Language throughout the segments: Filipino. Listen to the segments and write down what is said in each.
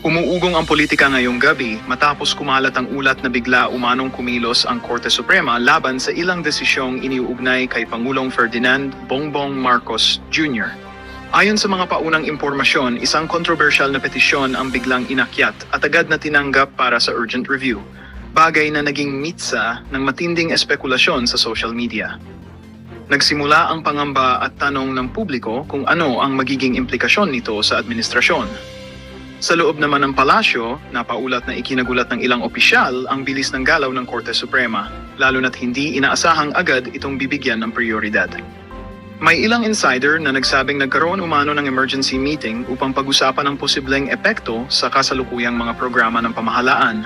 Umuugong ang politika ngayong gabi matapos kumalat ang ulat na bigla umanong kumilos ang Korte Suprema laban sa ilang desisyong iniuugnay kay Pangulong Ferdinand Bongbong Marcos Jr. Ayon sa mga paunang impormasyon, isang kontrobersyal na petisyon ang biglang inakyat at agad na tinanggap para sa urgent review, bagay na naging mitsa ng matinding espekulasyon sa social media. Nagsimula ang pangamba at tanong ng publiko kung ano ang magiging implikasyon nito sa administrasyon. Sa loob naman ng palasyo, napaulat na ikinagulat ng ilang opisyal ang bilis ng galaw ng Korte Suprema, lalo na't hindi inaasahang agad itong bibigyan ng prioridad. May ilang insider na nagsabing nagkaroon umano ng emergency meeting upang pag-usapan ang posibleng epekto sa kasalukuyang mga programa ng pamahalaan.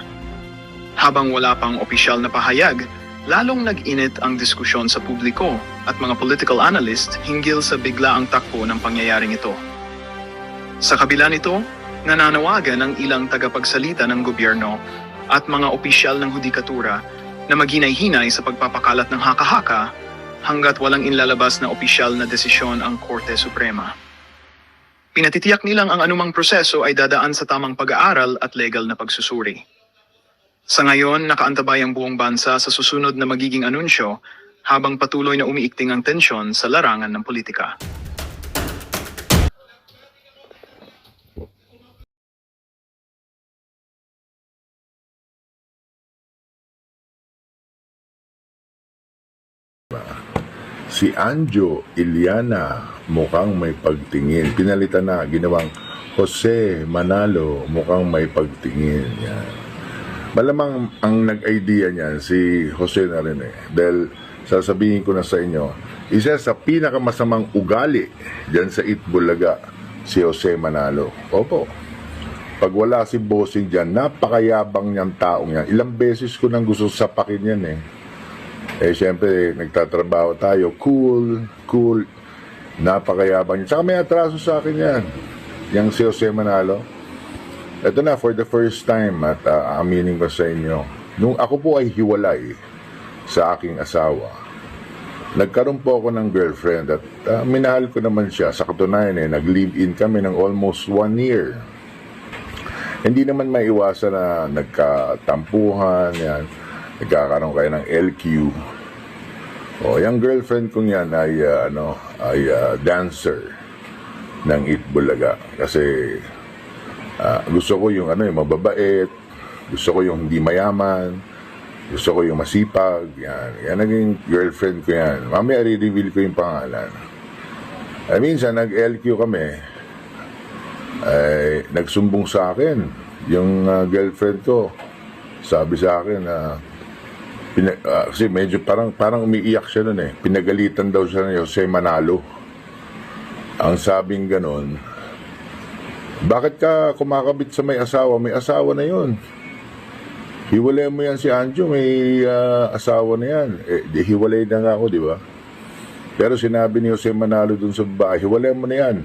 Habang wala pang opisyal na pahayag, lalong nag-init ang diskusyon sa publiko at mga political analyst hinggil sa biglaang takbo ng pangyayaring ito. Sa kabila nito, nananawagan ang ilang tagapagsalita ng gobyerno at mga opisyal ng hudikatura na maghinay-hinay sa pagpapakalat ng haka-haka hanggat walang inlalabas na opisyal na desisyon ang Korte Suprema. Pinatitiyak nilang ang anumang proseso ay dadaan sa tamang pag-aaral at legal na pagsusuri. Sa ngayon, nakaantabay ang buong bansa sa susunod na magiging anunsyo habang patuloy na umiikting ang tensyon sa larangan ng politika. Si Anjo Iliana mukhang may pagtingin. Pinalitan na, ginawang Jose Manalo mukhang may pagtingin. Yan. Malamang ang nag-idea niyan si Jose na rin eh. Dahil sasabihin ko na sa inyo, isa sa pinakamasamang ugali dyan sa Itbulaga, si Jose Manalo. Opo. Pag wala si bossing dyan, napakayabang niyang taong yan. Ilang beses ko nang gusto sapakin yan eh. Eh, siyempre, nagtatrabaho tayo. Cool. Napakayabang niya. Tsaka may atraso sa akin yan. Yang si Jose Manalo. Ito na, for the first time, at aminin ko sa inyo, nung ako po ay hiwalay sa aking asawa, nagkaroon po ako ng girlfriend at minahal ko naman siya. Sa katunayan, nag-live-in kami ng almost 1 year. Hindi naman maiwasan na nagkatampuhan, yan. Nagkakaroon kayo ng LQ. O, yung girlfriend kong yan ay, dancer ng Itbulaga. Kasi gusto ko yung yung mababait, gusto ko yung hindi mayaman, gusto ko yung masipag. Yan naging girlfriend ko yan. Mamaya i-reveal ko yung pangalan. Minsan nag-LQ kami, ay nagsumbong sa akin yung girlfriend ko. Sabi sa akin na kasi medyo parang umiiyak siya nun eh. Pinagalitan daw siya ng Jose Manalo. Ang sabing ganon, bakit ka kumakabit sa may asawa? May asawa na yun. Hiwalay mo yan si Anjo, may asawa na yan. Di hiwalay na nga ako, di ba? Pero sinabi ni Jose Manalo dun sa babae, hiwalay mo na yan.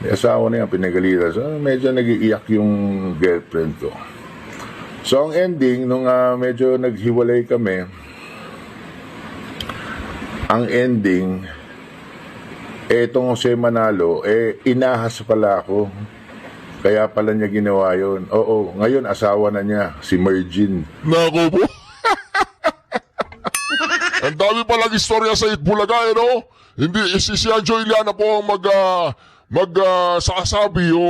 May asawa na yan, pinagalitan. So, medyo nag-iiyak yung girlfriend ko. So, ang ending, nung medyo naghiwalay kami, ang ending, etong Jose Manalo, inahas pala ako. Kaya pala niya ginawa yun. Oo, ngayon asawa na niya, si Mergin. Nako po. Ang dami palang istorya sa Itbulaga, no? Hindi, si Anjo Iliana po ang sasabi o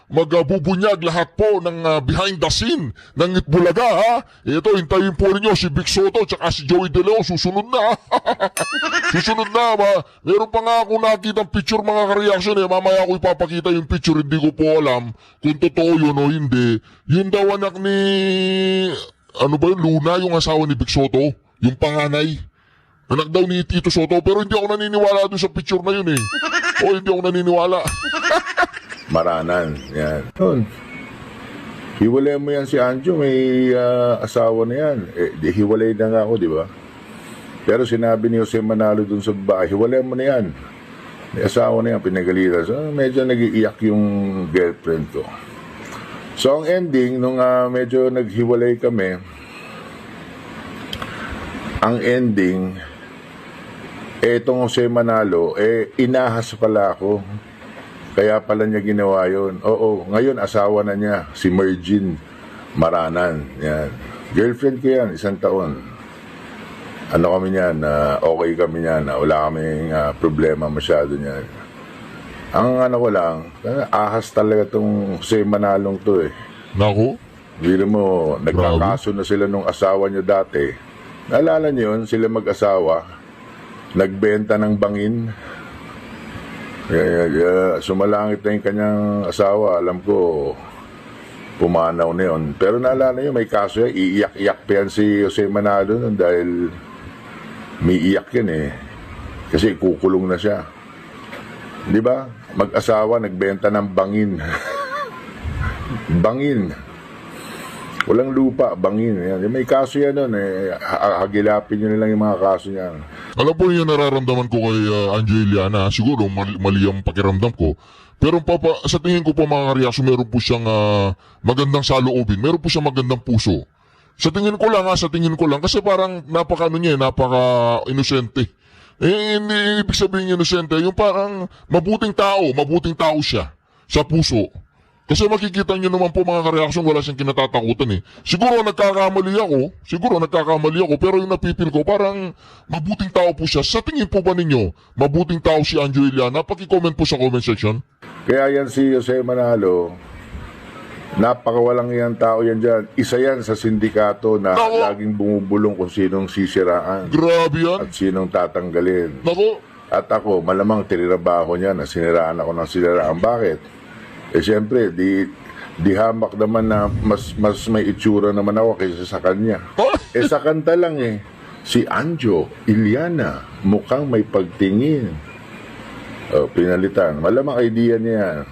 magbubunyag lahat po ng behind the scene ng Itbulaga, ha? Ito, hintayin po ninyo si Vic Soto tsaka si Joey De Leon, susunod na. Susunod na, ba? Meron pa nga ako nakitang picture mga ka-reaction eh. Mamaya ako ipapakita yung picture, hindi ko po alam kung totoo yun o hindi. Yun daw anak ni, Luna, yung asawa ni Vic Soto, yung panganay. Anak daw ni Tito Soto, pero hindi ako naniniwala dun sa picture na yun eh. O, hindi ako naniniwala. Maranan, yan. Yun. Hiwalay mo yan si Anjo, may asawa na yan. Di hiwalay na nga ako, di ba? Pero sinabi ni Jose Manalo dun sa babae, hiwalay mo na yan. May asawa na yan, pinagalitan. So, medyo nag-iiyak yung girlfriend ko. So, ang ending, nung medyo naghiwalay kami, ang ending, etong Jose Manalo, inahas pala ako. Kaya pala niya ginawa yun. Oo, ngayon asawa na niya, si Mergin Maranan. Yan. Girlfriend ko yan, 1 taon. Ano kami niyan, okay kami niyan, wala kaming problema masyado niyan. Ang ano ko lang, ahas talaga tong Jose Manalong to eh. Naku, Biro mo, nagkakaso na sila nung asawa niyo dati. Naalala niyo yun, sila mag-asawa, nagbenta ng bangin. Sumalangit na yung kanyang asawa, alam ko, pumanaw na yun. Pero naalala niyo, may kaso yan, iiyak-iyak pa yan si Jose Manalo nun dahil may iyak yan eh. Kasi kukulong na siya. Di ba? Mag-asawa, nagbenta ng bangin. Bangin. Walang lupa, bangin. Yan. May kaso yan nun eh. Hagilapin nyo nilang yung mga kaso niyan. alam po niyo nararamdaman ko kay Anjo Iliana, siguro mali ang pakiramdam ko. Pero sa tingin ko po mga karyaso, meron po siyang magandang saloobin, meron po siyang magandang puso. Sa tingin ko lang, kasi parang napaka-inosente. Hindi ibig sabihin inosente, yung parang mabuting tao siya sa puso. Kasi makikita nyo naman po mga kareaksyon, wala siyang kinatatakutan eh. Siguro nagkakamali ako, pero yung napipil ko, parang mabuting tao po siya. Sa tingin po ba ninyo, mabuting tao si Anjo Iliana? Paki-comment po sa comment section. Kaya yan si Jose Manalo, napakawalang yan tao yan dyan. Isa yan sa sindikato na laging bumubulong kung sinong sisiraan. Grabe yan. At sinong tatanggalin. Nako. At ako, malamang tinirabaho niya na siniraan ako ng siniraan. Bakit? Eh siyempre, di hamak naman na mas may itsura naman ako kaysa sa kanya. Eh sa kanta lang eh, si Anjo Iliana, mukhang may pagtingin. Pinalitan. Malamang idea niya yan.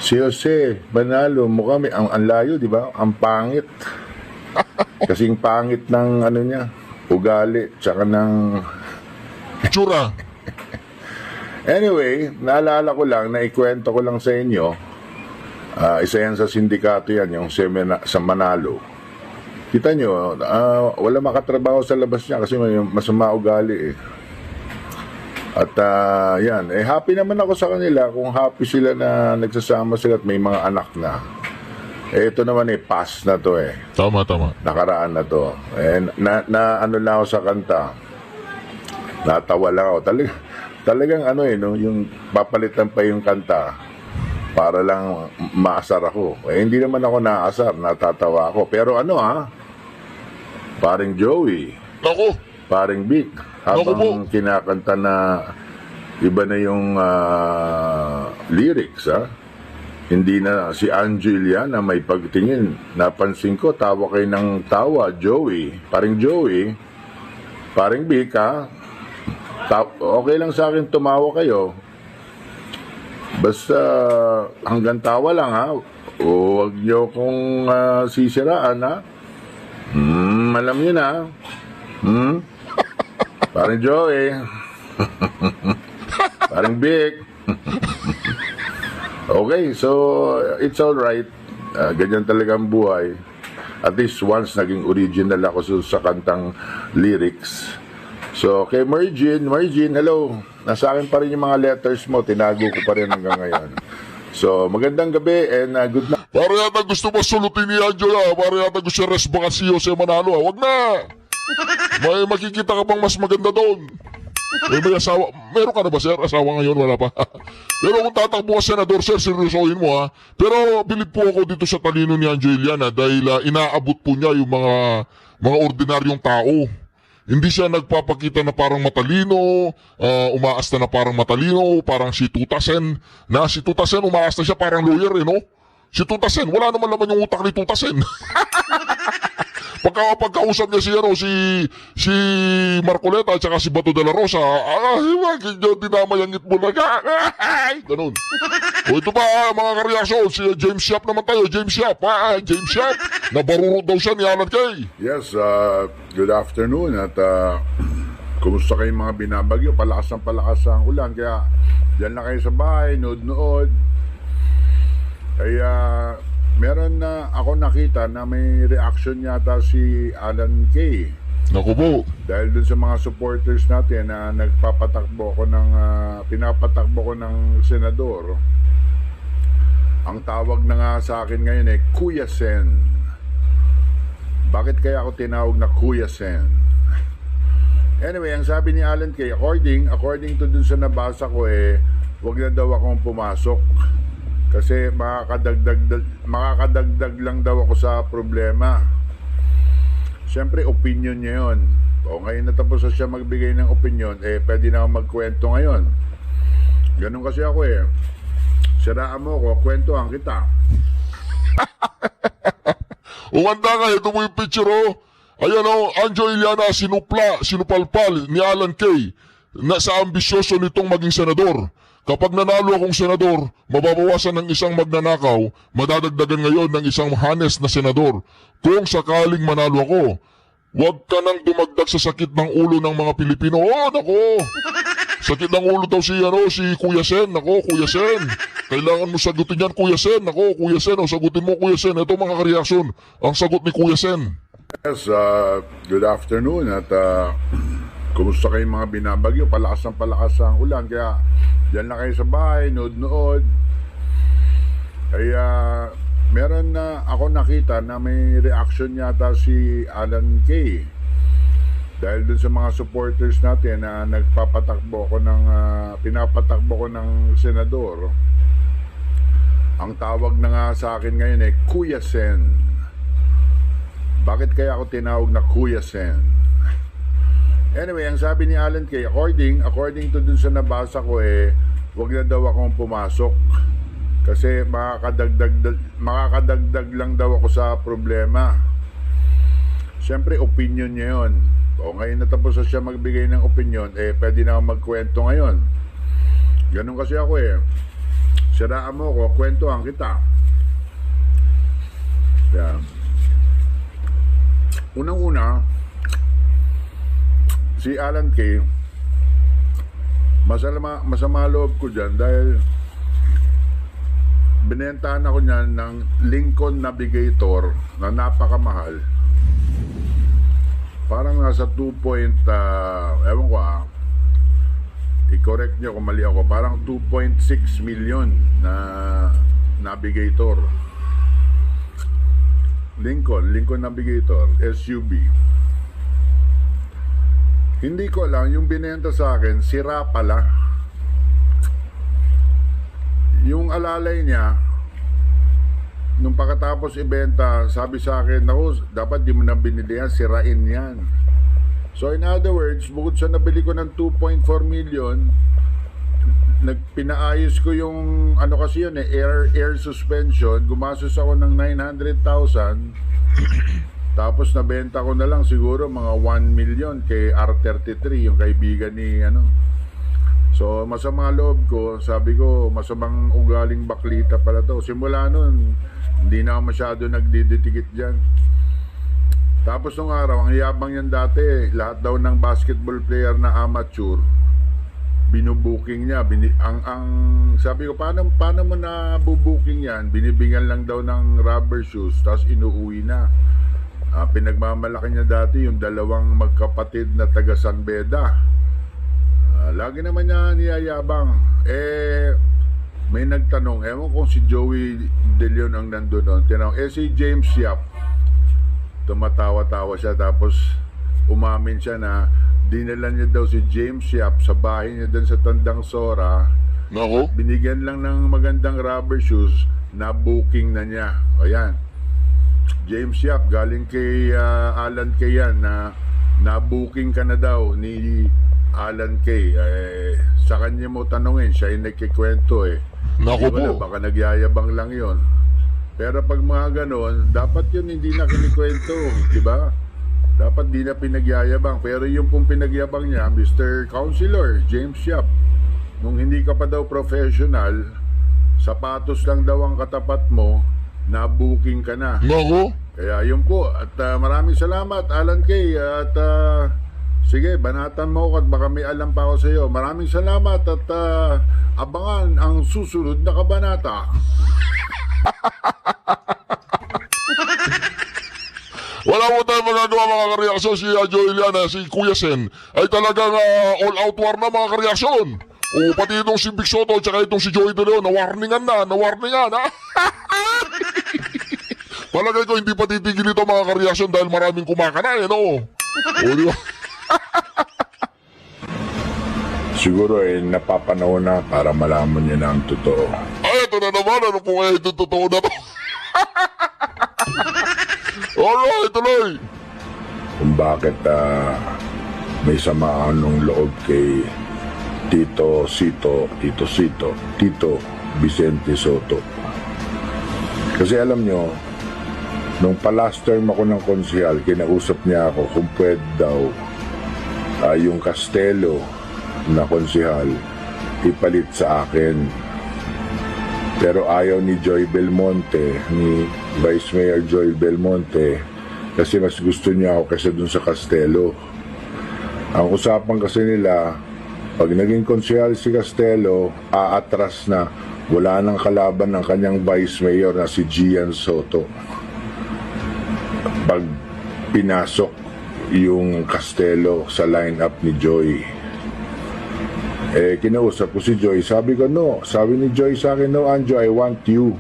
Si Jose Manalo, mukhang may, ang layo, di ba? Ang pangit. Kasing pangit ng ano niya, ugali, tsaka ng Itsura. Anyway, naalala ko lang, naikwento ko lang sa inyo, isa yan sa sindikato yan, yung sa Manalo. Kita nyo, wala makatrabaho sa labas niya kasi may masama ugali eh. At yan, happy naman ako sa kanila kung happy sila na nagsasama sila at may mga anak na. Ito naman past na to eh. Tama. Nakaraan na to. Na ano lang ako sa kanta. Natawa lang ako. Talagang ano no, yung papalitan pa yung kanta para lang maasar ako. Hindi naman ako naasar, natatawa ako. Pero paring Joey, Nako. paring Vic, habang kinakanta na iba na yung lyrics, hindi na si Anjo Iliana may pagtingin. Napansin ko, tawa kayo ng tawa, Joey. Paring Joey, paring Vic, okay lang sa akin tumawa kayo. Basta hanggang tawa lang huwag nyo kong sisiraan alam nyo na. Parang Joey. Parang Vic. Okay, so it's alright. Ganyan talaga ang buhay. At least once naging original ako sa kantang lyrics. So, kay Mergin, hello. Nasa akin pa rin yung mga letters mo. Tinago ko pa rin hanggang ngayon. So, magandang gabi and good night. Para yata gusto mo sulutin ni Angela. Para yata gusto resbakan si Jose Manalo. Wag na. May makikita ka pang mas maganda doon. May asawa. Meron ka na ba, sir? Asawa ngayon? Wala pa. Pero kung tatakbo ka, senador, sir, seryosohin mo, Pero bilib po ako dito sa talino ni Anjo Iliana dahil inaabot po niya yung mga ordinaryong tao. Hindi siya nagpapakita na parang matalino, umaasta na parang matalino, parang si Tutasen. Si Tutasen, umaasta siya parang lawyer, no? Si Tutasen, wala naman yung utak ni Tutasen. Pagkausap niya si Marcoleta at saka si Bato de la Rosa, dinamay ang itbulaga. Ganun. O ito pa mga kareaksyon, si James Yap naman tayo. James Yap. Nabarurot daw siya ni Alan Kay. Yes, good afternoon at kumusta kayong mga binabagyo? Palakas ang ulan, kaya dyan lang kayo sa bahay, nood. Kaya meron na ako nakita na may reaction yata si Alan Kay. Naku po. Dahil dun sa mga supporters natin na pinapatakbo ko ng senador. Ang tawag na nga sa akin ngayon Kuya Sen. Bakit kaya ako tinawag na Kuya Sen? Anyway, ang sabi ni Alan Kay, according to dun sa nabasa ko wag na daw akong pumasok kasi makakadagdag lang daw ako sa problema. Siyempre, opinion niya yun. O ngayon natapos na siya magbigay ng opinion, pwede na akong magkwento ngayon. Ganun kasi ako Siraan mo ko, kwentuhan kita. Umanda nga, ito mo yung picture Ayan Anjo Iliana sinupalpal ni Alan Kay na sa ambisyoso nitong maging senador. Kapag nanalo akong senador, mababawasan ng isang magnanakaw, madadagdagan ngayon ng isang hanes na senador. Kung sakaling manalo ako, huwag ka nang dumagdag sa sakit ng ulo ng mga Pilipino. Nako! Sakit ng ulo daw si Kuya Sen. Nako, Kuya Sen. Kailangan mo sagutin yan, Kuya Sen. Nako, Kuya Sen. Sagutin mo, Kuya Sen. Ito mga kareaksyon. Ang sagot ni Kuya Sen. Yes, good afternoon at kumusta kayong mga binabagyo? Palakas ang ulan, kaya dyan lang kayo sa bahay, nood-nood. Kaya meron na ako nakita na may reaction yata si Alan Kay dahil dun sa mga supporters natin na pinapatakbo ko ng senador. Ang tawag na nga sa akin ngayon Kuya Sen. Bakit kaya ako tinawag na Kuya Sen? Anyway, ang sabi ni Alan Kay, according to dun sa nabasa ko wag na daw akong pumasok kasi makakadagdag lang daw ako sa problema. Siyempre, opinion niya yun. O ngayon natapos na siya magbigay ng opinion, pwede na akong magkwento ngayon. Ganun kasi ako Siraan mo ko, kwentuhan kita. Yan. Unang-una, si Alan Kay, masama loob ko dyan dahil binentahan ako niyan ng Lincoln Navigator na napakamahal. Parang nasa 2 ewan ko i-correct niyo kung mali ako, parang 2.6 million na Navigator. Lincoln Navigator SUV. Hindi ko alam, yung binenta sa akin sira pala. Yung alalay niya nung pagkatapos ibenta, sabi sa akin, naku, dapat di mo na binili yan, sirain yan. So in other words, bukod sa nabili ko ng 2.4 million, pinaayos ko yung kasi yun air suspension, gumastos ako ng 900,000 tapos nabenta ko na lang siguro mga 1 million kay R33, yung kaibigan ni So masama loob ko, sabi ko masamang ugaling baklita pala to. Simula nun hindi na ako masyado nagdidikit dyan. Tapos nung araw, ang yabang yan dati, lahat daw ng basketball player na amateur binubuking niya. Sabi ko, paano mo na bubuking yan? Binibigyan lang daw ng rubber shoes, tapos inuuwi na. Pinagmamalaki niya dati yung dalawang magkapatid na taga San Beda. Lagi naman niya niyayabang. May nagtanong, ewan kung si Joey De Leon ang nandun doon. Tinanong, si James Yap. Tumatawa-tawa siya, tapos umamin siya na dinala niya daw si James Yap sa bahay niya dun sa Tandang Sora. Nako? Binigyan lang ng magandang rubber shoes, na booking na niya. O yan, James Yap, galing kay Alan Kay yan, na booking ka na daw ni Alan Kay. Sa kanya mo tanungin, siya yung nagkikwento Nako wala, po. baka nagyayabang lang yon. Pero pag mga ganon, dapat yun hindi na kinikwento, diba? Dapat di na pinagyayabang. Pero yung pong pinagyabang niya, Mr. Counselor James Yap, nung hindi ka pa daw professional, sapatos lang daw ang katapat mo, na booking ka na. Nako? Kaya yun po. At maraming salamat, Alan Kay. At sige, banatan mo ako at baka may alam pa ako sa iyo. Maraming salamat at abangan ang susunod na kabanata. Wala mo tayong magagawa mga kareaksyon. Si Joey Iliana, si Kuya Sen ay talagang all out war na mga kareaksyon. O pati itong si Big Soto at saka itong si Joey De Leon, nawarningan ha. Palagay ko hindi pa titigil ito mga kareaksyon dahil maraming kumakana, no? O, di ba? Siguro napapanahon na para malaman niya na ang totoo. Ay, ito na naman. Ano po kaya ito totoo na to? Alright, tuloy. Kung bakit may samaan ng loob kay Tito Vicente Soto. Kasi alam nyo, nung pa-last term ako ng konsehal, kinausap niya ako kung pwede daw yung Castelo na konsehal ipalit sa akin. Pero ayaw ni Joy Belmonte, ni Vice Mayor Joy Belmonte, kasi mas gusto niya ako kaysa dun sa Castelo. Ang usapan kasi nila, pag naging konsehal si Castelo, aatras na, wala nang kalaban ng kanyang Vice Mayor na si Gian Soto. Pag pinasok yung Castelo sa lineup ni Joy, kinausap ko si Joy, sabi ko no, sabi ni Joy sa akin, no Anjo, I want you,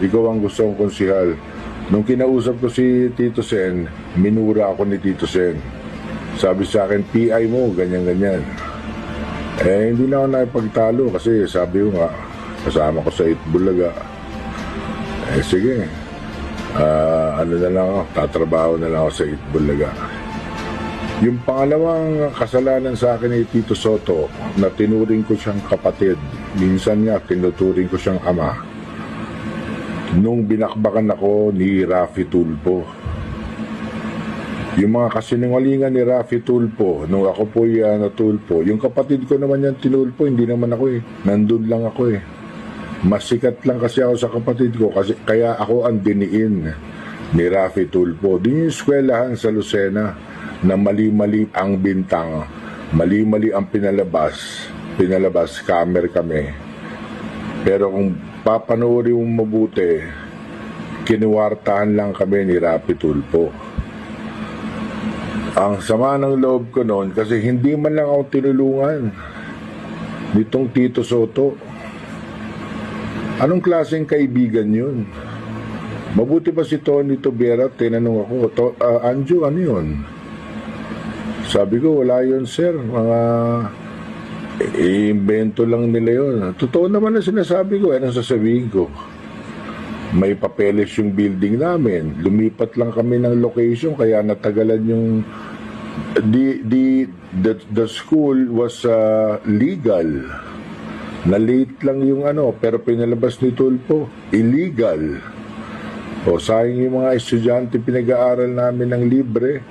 ikaw ang gusto kong konsehal. Nung kinausap ko si Tito Sen, minura ako ni Tito Sen, sabi sa akin, PI mo, ganyan-ganyan. Hindi na ako nakipagtalo kasi sabi ko nga, kasama ko sa Itbulaga. Sige, ano na lang ako, tatrabaho na lang ako sa Itbulaga. Yung pangalawang kasalanan sa akin ni Tito Soto, na tinuring ko siyang kapatid, minsan nga tinuturing ko siyang ama, nung binakbakan ako ni Raffy Tulfo. Yung mga kasinungalingan ni Raffy Tulfo, nung ako po Tulfo, yung kapatid ko naman yan tinulpo, hindi naman ako nandun lang ako Mas sikat lang kasi ako sa kapatid ko, kasi kaya ako ang diniin ni Raffy Tulfo. Di yung eskwelahan sa Lucena, na mali-mali ang bintang, mali-mali ang pinalabas, camera kami. Pero kung papanoorin mo mabuti, kinuwartahan lang kami ni Raffy Tulfo. Ang sama ng loob ko noon kasi hindi man lang ako tinulungan nitong Tito Soto. Anong klaseng kaibigan yun? Mabuti pa si Tony Tobiera, tinanong ako, Anjo, ano yun? Sabi ko, wala yun sir, mga invento lang nila yun. Totoo naman na sinasabi ko, anong sasabihin ko? May papeles yung building namin, lumipat lang kami ng location, kaya natagalan yung the school was legal. Na late lang yung pero pinalabas ni Tulfo, illegal. O sayang yung mga estudyante pinag-aaral namin ng libre.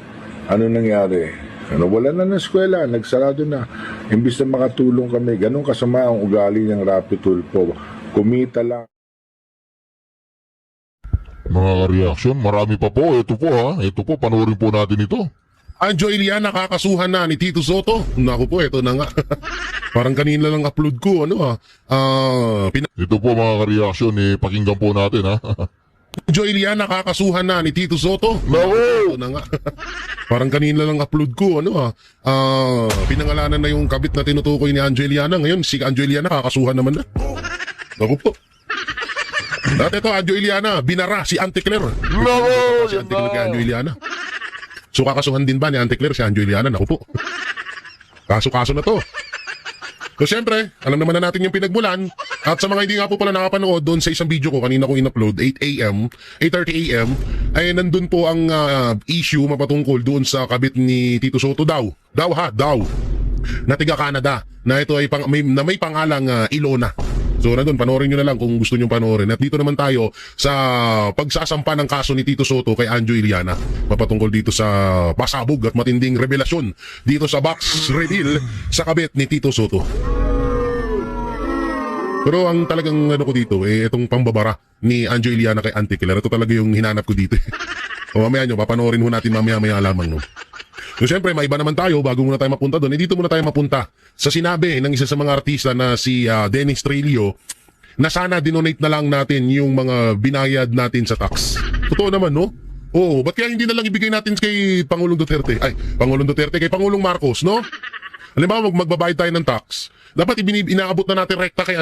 Ano nangyari? Wala na ng eskwela, nagsarado na. Imbis na makatulong kami, ganun kasama ang ugali ng Raffy Tulfo. Kumita lang. Mga reaksyon, marami pa po. Ito po ito po, panoorin po natin ito. Anjo Iliana kakasuhan na ni Tito Soto. Naku po, ito na nga. Parang kanina lang upload ko, Ito po mga reaksyon, pakinggan po natin Anjo Iliana kakasuhan na ni Tito Soto. Naku! Ito na nga. Parang kanina lang upload ko, pinangalanan na yung kabit na tinutukoy ni Anjo Iliana. Ngayon, si Anjo Iliana kakasuhan naman na. Naku po. At ito, Anjo Iliana, binara si Auntie Claire. Naku! Si Auntie Claire kay Anjo Iliana. So kakasuhan din ba ni Auntie Claire si Anjo Iliana? Naku po. Kaso-kaso na to. So siyempre, alam naman na natin yung pinagmulan. At sa mga hindi nga po pala nakapanood doon sa isang video ko, kanina ko in-upload, 8:30 AM, ay nandun po ang issue mapatungkol doon sa kabit ni Tito Soto daw. Daw. Na tiga Canada. Na ito ay may pangalang Ilona. So nandun, panoorin nyo na lang kung gusto nyo panoorin. At dito naman tayo sa pagsasampa ng kaso ni Tito Soto kay Anjo Iliana. Mapatungkol dito sa pasabog at matinding revelasyon dito sa box reveal sa kabit ni Tito Soto. Pero ang talagang ko dito, itong pambabara ni Anjo Iliana kay Auntie Claire, ito talaga yung hinanap ko dito. O mamaya nyo, papanoorin ho natin mamaya lamang. So siyempre, may iba naman tayo bago muna tayo mapunta doon. Dito muna tayo mapunta sa sinabi ng isa sa mga artista na si Dennis Trillo na sana dinonate na lang natin yung mga binayad natin sa tax. Totoo naman, no? Oo, ba't kaya hindi na lang ibigay natin kay Pangulong Duterte? Kay Pangulong Marcos, no? Halimbawa, magbabayad tayo ng tax. Dapat inaabot na natin rekta kay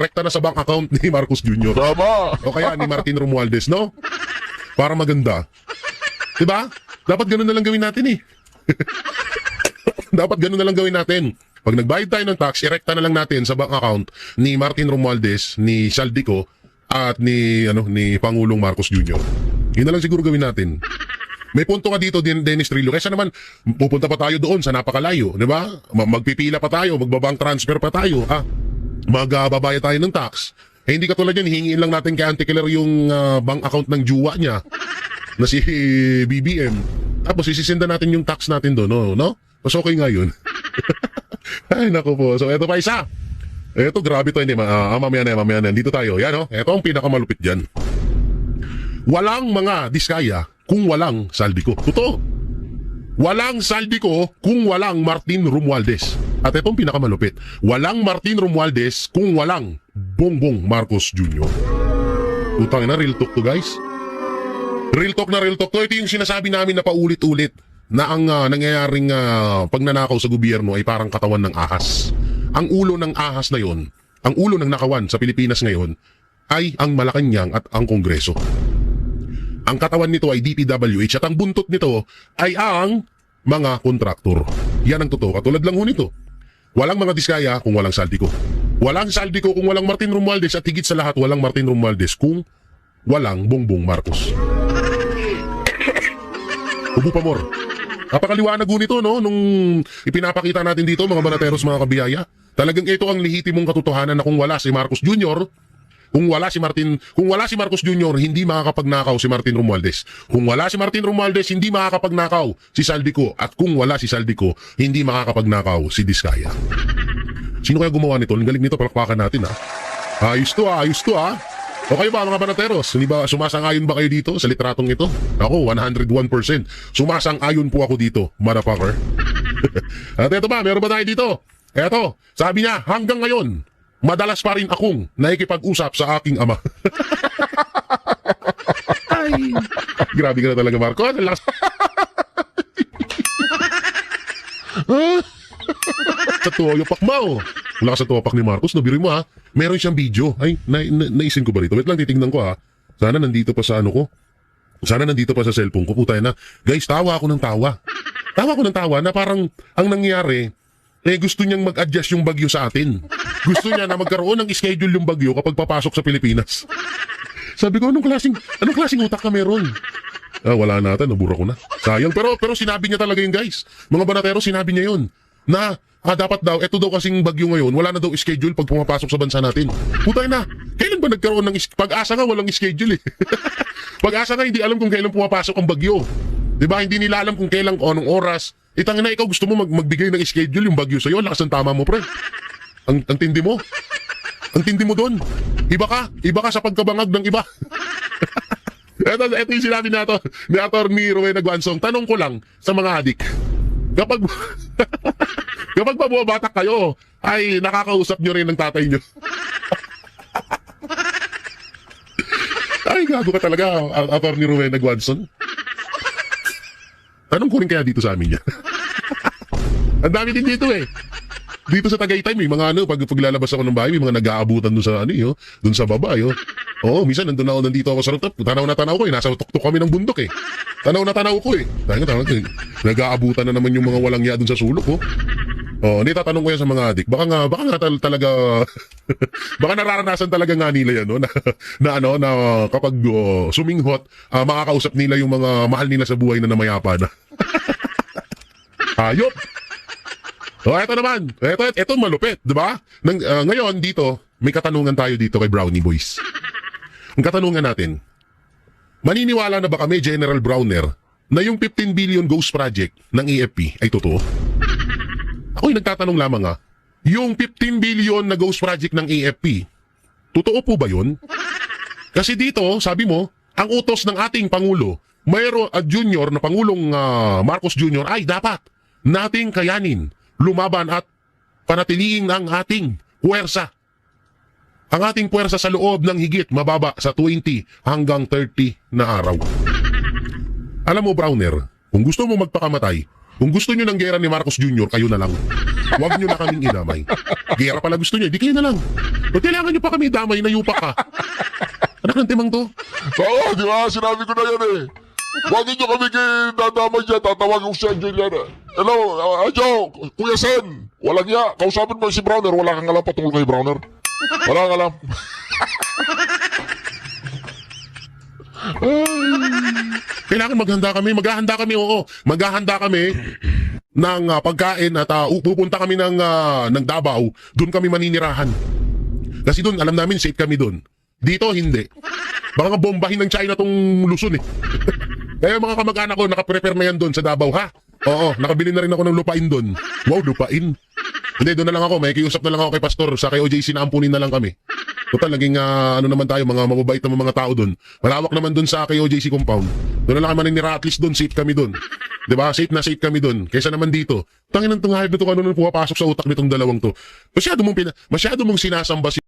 rekta na sa bank account ni Marcos Jr. Tama! O kaya ni Martin Romualdez, no? para maganda. Diba? Dapat ganun na lang gawin natin eh. Dapat ganun na lang gawin natin. Pag nagbayad tayo ng tax, irekta na lang natin sa bank account ni Martin Romualdez, ni Saldico, at ni Pangulong Marcos Jr. Yun na lang siguro gawin natin. May punto ka dito, Dennis Trillo. Kaysa naman, pupunta pa tayo doon sa napakalayo. Di ba? Magpipila pa tayo, magbabank transfer pa tayo. Magbabayad tayo ng tax. Eh, hindi katulad yan, hingin lang natin kay Auntie Claire yung bank account ng juwa niya na si BBM. Tapos isisinda natin yung tax natin doon, no? Mas okay nga yun. Ay, naku po. So, eto pa isa. Eto, grabe to. Hindi, mamaya na. Dito tayo. Yan, no? Eto ang pinakamalupit dyan. Walang mga diskaya kung walang Saldico. Totoo. Walang Saldico kung walang Martin Romualdez. At etong pinakamalupit. Walang Martin Romualdez kung walang Bongbong Marcos Jr. Utang na, real talk to, guys. Real talk na real talk to. Ito yung sinasabi namin na paulit-ulit na ang nangyayaring pagnanakaw sa gobyerno ay parang katawan ng ahas. Ang ulo ng ahas na yon, ang ulo ng nakawan sa Pilipinas ngayon ay ang Malacanang at ang Kongreso. Ang katawan nito ay DPWH at ang buntot nito ay ang mga kontraktor. Yan ang totoo. Katulad lang ho nito. Walang mga diskaya kung walang Saldico. Walang Saldico kung walang Martin Romualdez at higit sa lahat walang Martin Romualdez kung walang Bongbong Marcos. Ubo pa more. Napakaliwanag ho nito, no? Nung ipinapakita natin dito, mga banateros, mga kabiyaya. Talagang ito ang lehitimong katotohanan na kung wala si Marcos Jr., kung wala si Marcos Jr., hindi makakapagnakaw si Martin Romualdez. Kung wala si Martin Romualdez, hindi makakapagnakaw si Saldico. At kung wala si Saldico, hindi makakapagnakaw si Diskaya. Sino kaya gumawa nito? Ang galing nito, palakpakan natin, ha? Ayos to, ha? O kayo ba, mga banateros? Hindi ba, sumasang-ayon ba kayo dito sa litratong ito? Ako, 101%. Sumasang-ayon po ako dito, motherfucker. At eto ba, meron ba tayo dito? Eto, sabi niya, hanggang ngayon, madalas pa rin akong nakikipag-usap sa aking ama. Ay, grabe ka na talaga, Marco. Sa tuwa yung pakmao. Wala ka sa tuwapak ni Marcos, nabirin mo ha. Meron siyang video. Ay, naisin ko ba rito? Wait lang, titignan ko ha. Sana nandito pa sa ano ko. Sana nandito pa sa cellphone ko. Putay na. Guys, tawa ako ng tawa. Tawa ako ng tawa na parang ang nangyari, gusto niyang mag-adjust yung bagyo sa atin. Gusto niya na magkaroon ng schedule yung bagyo kapag papasok sa Pilipinas. Sabi ko, anong klaseng utak ka meron? Wala na ata, nabura ko na. Sayang, pero sinabi niya talaga yun, guys. Mga banatero, sinabi niya yun. Na, dapat daw, eto daw kasing bagyo ngayon, wala na daw schedule pag pumapasok sa bansa natin. Putay na, kailan ba nagkaroon ng pag-asa nga, walang schedule eh. Pag-asa nga, hindi alam kung kailan pumapasok ang bagyo. Diba, hindi nila alam kung kailan, anong oras. Itangin na, ikaw gusto mo magbigay ng schedule yung bagyo sa'yo, lakas ang tama mo, pre. Ang tindi mo. Ang tindi mo doon. Iba ka sa pagkabangag ng iba. Ito yung sinabi na ito ni Atty. Rowena Guansong. Tanong ko lang sa mga adik. Kapag mabubatak kayo, ay nakakausap nyo rin ng tatay nyo. Ay, gago ka talaga, Atty. Rowena Guansong. Tanong ko rin kaya dito sa amin yan. Ang dami din dito eh. Dito sa Tagaytay, may mga paglalabas ako ng bahay, may mga nag-aabutan doon sa doon sa baba, Oo, minsan nandito ako sa rooftop. Tanaw ko nasa tuktok kami ng bundok eh. Tanaw ko eh. Nag-aabutan na naman yung mga walang ya doon sa sulok, hindi tatanong ko yan sa mga adik. Baka nga talaga baka nararanasan talaga nga nila yan, na kapag suminghot, makakausap nila yung mga mahal nila sa buhay na namayapa na. Hayop. Eto naman. Eto malupit, di ba? Ngayon dito, may katanungan tayo dito kay Brownie Boys. Ang katanungan natin, maniniwala na ba kami, General Browner, na yung 15 billion ghost project ng AFP ay totoo? Ako'y nagtatanong lamang yung 15 billion na ghost project ng AFP, totoo po ba yun? Kasi dito, sabi mo, ang utos ng ating Pangulo, mayroon Junior na Pangulong Marcos Jr. ay dapat nating kayanin, lumaban at panatiliin ang ating puwersa. Ang ating puwersa sa loob ng higit mababa sa 20 hanggang 30 na araw. Alam mo, Browner, kung gusto mo magpakamatay, kung gusto nyo ng gera ni Marcos Jr., kayo na lang. Huwag nyo na kaming idamay. Gera pala gusto nyo, di kayo na lang. Ba't kailangan nyo pa kami damay na yupak ka? Anak ng timang to. Oo, di ba? Sinabi ko na yan eh. Huwag niyo kami dadamay dyan. Tatawagin ko si Anjo Iliana. Hello, Anjo, Kuya Sen. Walang ya. Kausapin mo si Browner. Wala kang alam patungkol kay Browner. Wala kang alam. Kailangan maghanda kami. Maghahanda kami, oo. Maghahanda kami ng pagkain at pupunta kami ng Davao. Doon kami maninirahan. Kasi doon, alam namin, safe kami doon. Dito, hindi. Baka nga bombahin ng China tong Luzon eh. Kaya mga kamag-anak ko, nakaprepare na yan doon sa Davao, ha? Oo, nakabili na rin ako ng lupain doon. Wow, lupain. Hindi, doon na lang ako. May kiusap na lang ako kay Pastor sa kay OJC na ampunin na lang kami. Total, naging ano naman tayo, mga mababait na mga tao doon. Malawak naman doon sa kay OJC compound. Doon na lang kami maninira, at least doon, safe kami doon. Diba? Safe na safe kami doon. Kaysa naman dito. Tangin ng tungahib na ito, ano nung pumapasok sa utak nitong dalawang to. Masyado mong sinasamba si